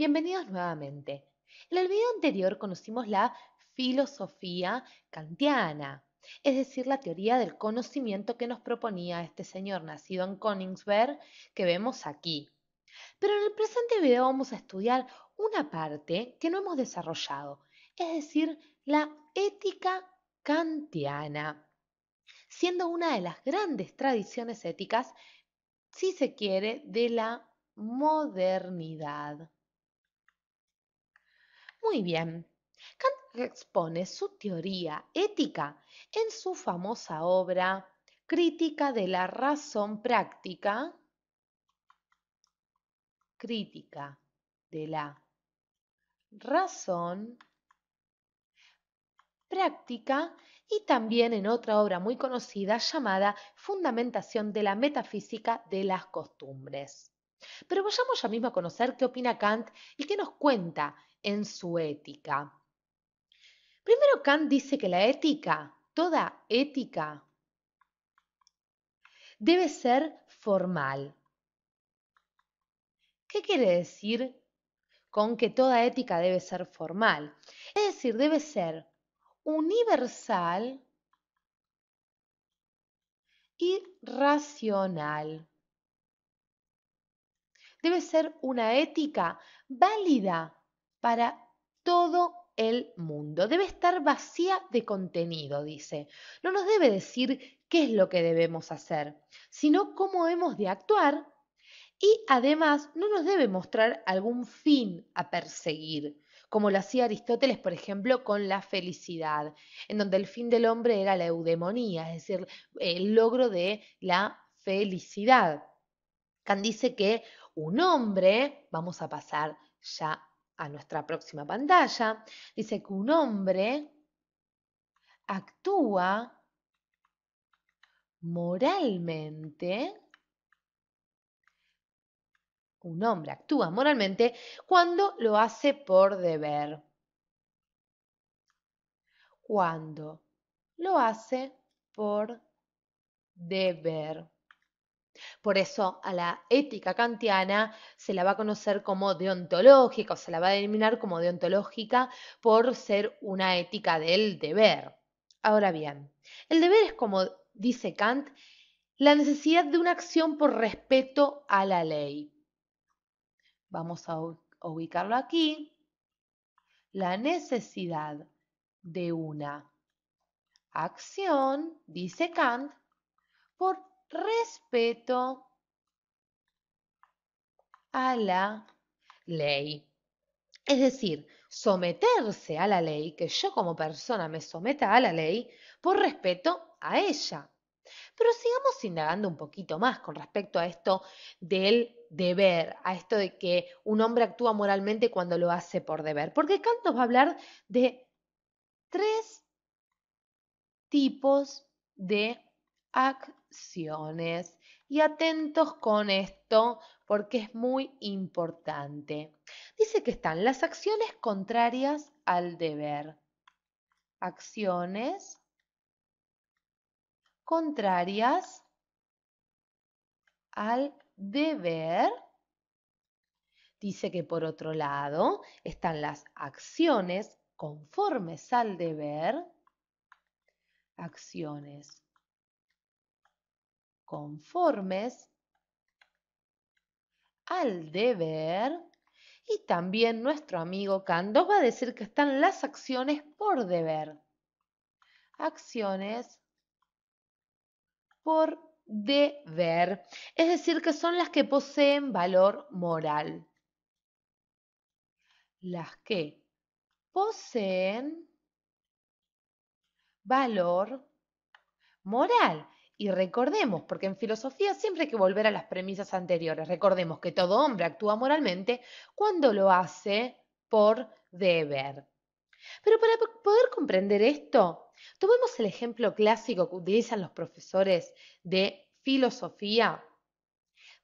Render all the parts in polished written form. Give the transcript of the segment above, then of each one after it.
Bienvenidos nuevamente. En el video anterior conocimos la filosofía kantiana, es decir, la teoría del conocimiento que nos proponía este señor nacido en Königsberg que vemos aquí. Pero en el presente video vamos a estudiar una parte que no hemos desarrollado, es decir, la ética kantiana, siendo una de las grandes tradiciones éticas, si se quiere, de la modernidad. Muy bien. Kant expone su teoría ética en su famosa obra Crítica de la razón práctica, Crítica de la razón práctica y también en otra obra muy conocida llamada Fundamentación de la metafísica de las costumbres. Pero vayamos ya mismo a conocer qué opina Kant y qué nos cuenta en su ética. Primero, Kant dice que la ética, toda ética, debe ser formal. ¿Qué quiere decir con que toda ética debe ser formal? Es decir, debe ser universal y racional. Debe ser una ética válida para todo el mundo. Debe estar vacía de contenido, dice. No nos debe decir qué es lo que debemos hacer, sino cómo hemos de actuar y además no nos debe mostrar algún fin a perseguir, como lo hacía Aristóteles, por ejemplo, con la felicidad, en donde el fin del hombre era la eudemonía, es decir, el logro de la felicidad. Kant dice que un hombre, vamos a pasar ya a nuestra próxima pantalla, dice que un hombre actúa moralmente, un hombre actúa moralmente cuando lo hace por deber, cuando lo hace por deber. Por eso a la ética kantiana se la va a conocer como deontológica o se la va a denominar como deontológica por ser una ética del deber. Ahora bien, el deber es, como dice Kant, la necesidad de una acción por respeto a la ley. Vamos a ubicarlo aquí. La necesidad de una acción, dice Kant, por respeto a la ley. Es decir, someterse a la ley, que yo como persona me someta a la ley por respeto a ella. Pero sigamos indagando un poquito más con respecto a esto del deber, a esto de que un hombre actúa moralmente cuando lo hace por deber, porque Kant nos va a hablar de tres tipos de acciones. Y atentos con esto porque es muy importante. Dice que están las acciones contrarias al deber. Acciones contrarias al deber. Dice que por otro lado están las acciones conformes al deber. Acciones conformes al deber. Y también nuestro amigo Kant nos va a decir que están las acciones por deber. Acciones por deber. Es decir, que son las que poseen valor moral. Las que poseen valor moral. Y recordemos, porque en filosofía siempre hay que volver a las premisas anteriores, recordemos que todo hombre actúa moralmente cuando lo hace por deber. Pero para poder comprender esto, tomemos el ejemplo clásico que utilizan los profesores de filosofía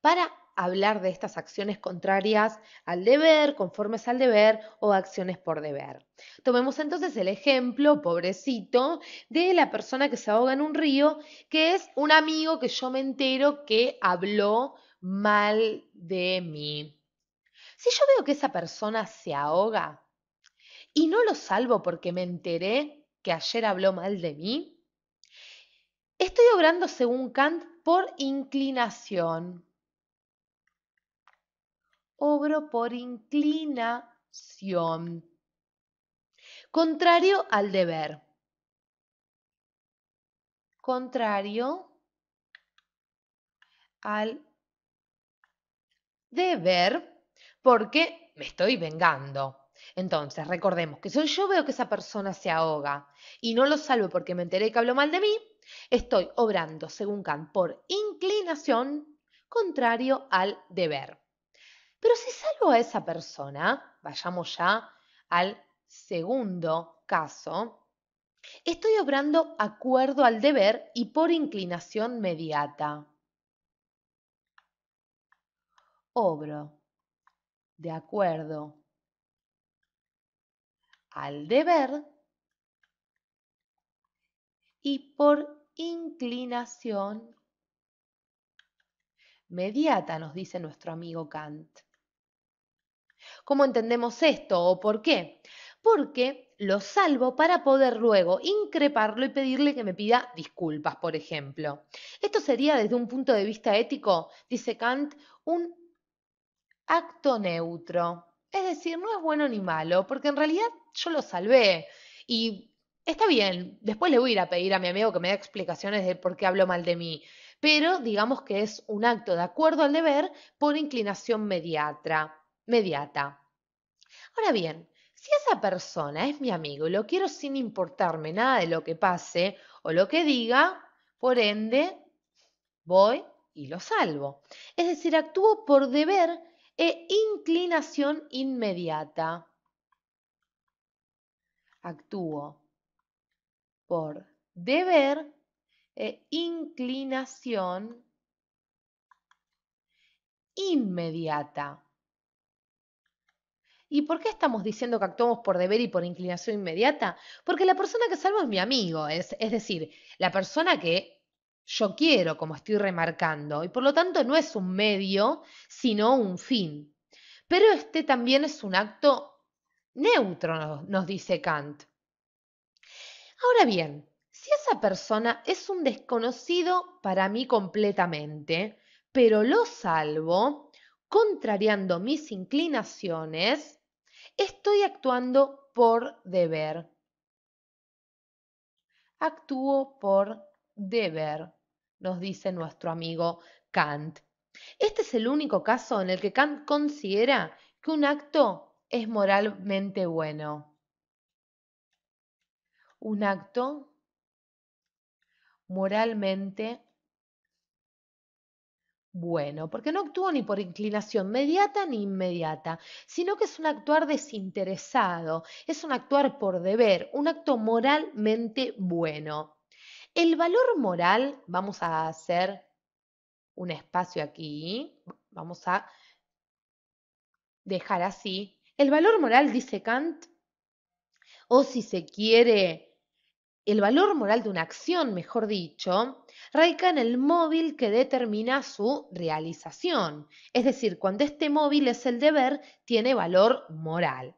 para hablar de estas acciones contrarias al deber, conformes al deber o acciones por deber. Tomemos entonces el ejemplo, pobrecito, de la persona que se ahoga en un río, que es un amigo que yo me entero que habló mal de mí. Si yo veo que esa persona se ahoga y no lo salvo porque me enteré que ayer habló mal de mí, estoy obrando según Kant por inclinación. Obro por inclinación. Contrario al deber. Contrario al deber porque me estoy vengando. Entonces, recordemos que si yo veo que esa persona se ahoga y no lo salvo porque me enteré que habló mal de mí, estoy obrando, según Kant, por inclinación contrario al deber. Pero si salvo a esa persona, vayamos ya al segundo caso, estoy obrando acuerdo al deber y por inclinación mediata. Obro de acuerdo al deber y por inclinación mediata, nos dice nuestro amigo Kant. ¿Cómo entendemos esto o por qué? Porque lo salvo para poder luego increparlo y pedirle que me pida disculpas, por ejemplo. Esto sería desde un punto de vista ético, dice Kant, un acto neutro. Es decir, no es bueno ni malo, porque en realidad yo lo salvé y está bien, después le voy a ir a pedir a mi amigo que me dé explicaciones de por qué habló mal de mí, pero digamos que es un acto de acuerdo al deber por inclinación mediata. Ahora bien, si esa persona es mi amigo y lo quiero sin importarme nada de lo que pase o lo que diga, por ende, voy y lo salvo. Es decir, actúo por deber e inclinación inmediata. Actúo por deber e inclinación inmediata. ¿Y por qué estamos diciendo que actuamos por deber y por inclinación inmediata? Porque la persona que salvo es mi amigo, es decir, la persona que yo quiero, como estoy remarcando, y por lo tanto no es un medio, sino un fin. Pero este también es un acto neutro, nos dice Kant. Ahora bien, si esa persona es un desconocido para mí completamente, pero lo salvo, contrariando mis inclinaciones, estoy actuando por deber. Actúo por deber, nos dice nuestro amigo Kant. Este es el único caso en el que Kant considera que un acto es moralmente bueno. Un acto moralmente bueno, porque no actúo ni por inclinación mediata ni inmediata, sino que es un actuar desinteresado, es un actuar por deber, un acto moralmente bueno. El valor moral, vamos a hacer un espacio aquí, vamos a dejar así. El valor moral, dice Kant, o si se quiere, el valor moral de una acción, mejor dicho, radica en el móvil que determina su realización. Es decir, cuando este móvil es el deber, tiene valor moral.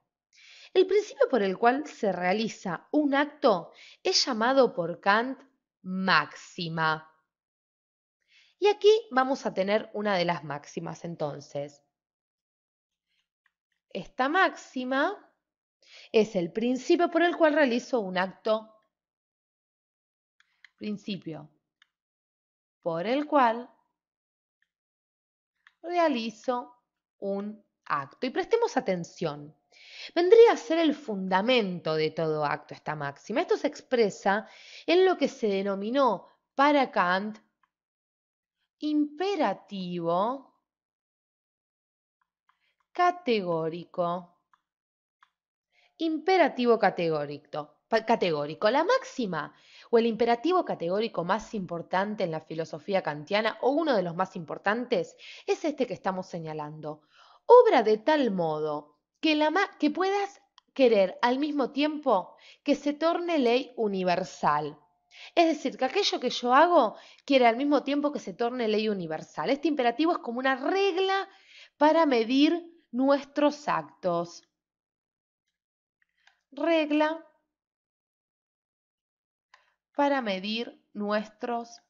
El principio por el cual se realiza un acto es llamado por Kant máxima. Y aquí vamos a tener una de las máximas entonces. Esta máxima es el principio por el cual realizo un acto. Principio por el cual realizo un acto. Y prestemos atención. Vendría a ser el fundamento de todo acto esta máxima. Esto se expresa en lo que se denominó para Kant imperativo categórico. Imperativo categórico. La máxima o el imperativo categórico más importante en la filosofía kantiana, o uno de los más importantes, es este que estamos señalando. Obra de tal modo que puedas querer al mismo tiempo que se torne ley universal. Es decir, que aquello que yo hago quiere al mismo tiempo que se torne ley universal. Este imperativo es como una regla para medir nuestros actos. Regla para medir nuestros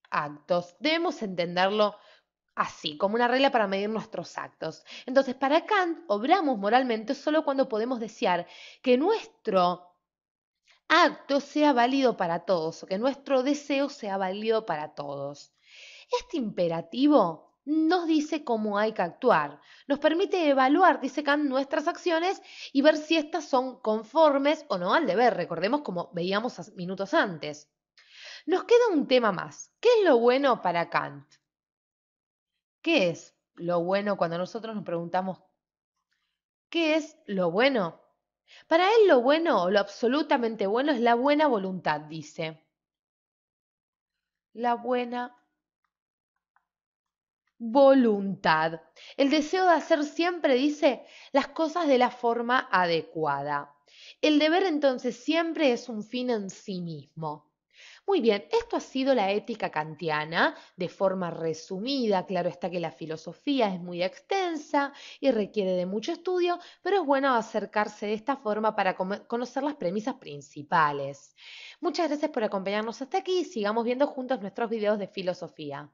actos. Debemos entenderlo así, como una regla para medir nuestros actos. Entonces, para Kant, obramos moralmente solo cuando podemos desear que nuestro acto sea válido para todos o que nuestro deseo sea válido para todos. Este imperativo nos dice cómo hay que actuar, nos permite evaluar, dice Kant, nuestras acciones y ver si éstas son conformes o no al deber, recordemos como veíamos minutos antes. Nos queda un tema más. ¿Qué es lo bueno para Kant? ¿Qué es lo bueno cuando nosotros nos preguntamos qué es lo bueno? Para él lo bueno o lo absolutamente bueno es la buena voluntad, dice. La buena voluntad. El deseo de hacer siempre, dice, las cosas de la forma adecuada. El deber entonces siempre es un fin en sí mismo. Muy bien, esto ha sido la ética kantiana de forma resumida. Claro está que la filosofía es muy extensa y requiere de mucho estudio, pero es bueno acercarse de esta forma para conocer las premisas principales. Muchas gracias por acompañarnos hasta aquí y sigamos viendo juntos nuestros videos de filosofía.